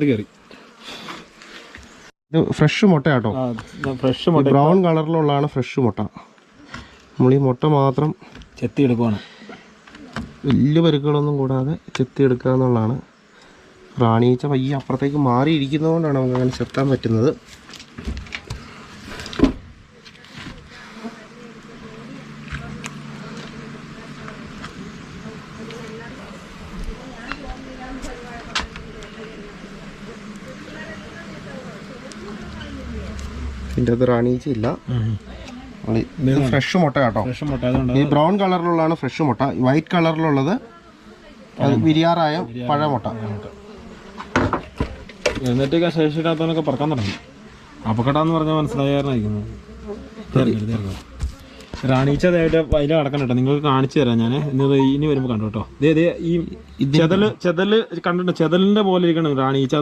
കയറി. ഇത് ഫ്രഷ് മുട്ട കേട്ടോ. ഫ്രഷ് മുട്ട, ബ്രൗൺ കളറിലുള്ളതാണ് ഫ്രഷ് മുട്ട. നമ്മൾ ഈ മുട്ട മാത്രം ചെത്തിയെടുക്കുവാണ്. വലിയ പരുക്കുകളൊന്നും കൂടാതെ ചെത്തിയെടുക്കുക എന്നുള്ളതാണ്. റാണീച്ച പയ്യെ അപ്പുറത്തേക്ക് മാറിയിരിക്കുന്നതുകൊണ്ടാണ് നമുക്ക് അങ്ങനെ ചെത്താൻ പറ്റുന്നത്. ഇതിൻ്റെ അത് റാണീച്ച ഇല്ല. ഫ്രഷ് മുട്ട കേട്ടോ. ഫ്രഷ് മുട്ട. ഈ ബ്രൗൺ കളറിലുള്ളതാണ് ഫ്രഷ് മുട്ട. വൈറ്റ് കളറിലുള്ളത് അത് വിരിയാറായ പഴമുട്ട. എന്നിട്ട് ശേഷിക്കാത്തവനൊക്കെ പറക്കാൻ തുടങ്ങി. അപകടമെന്ന് പറഞ്ഞാൽ മനസ്സിലായായിരിക്കുന്നത്. റാണീച്ച അതായിട്ട് അതിൽ കിടക്കണം കേട്ടോ. നിങ്ങൾക്ക് കാണിച്ചു തരാം ഞാൻ. ഇനി വരുമ്പോൾ കണ്ടു കേട്ടോ. ഈ ചെതല് കണ്ടിട്ട് ചെതലിൻ്റെ പോലെ ഇരിക്കണം റാണീച്ച.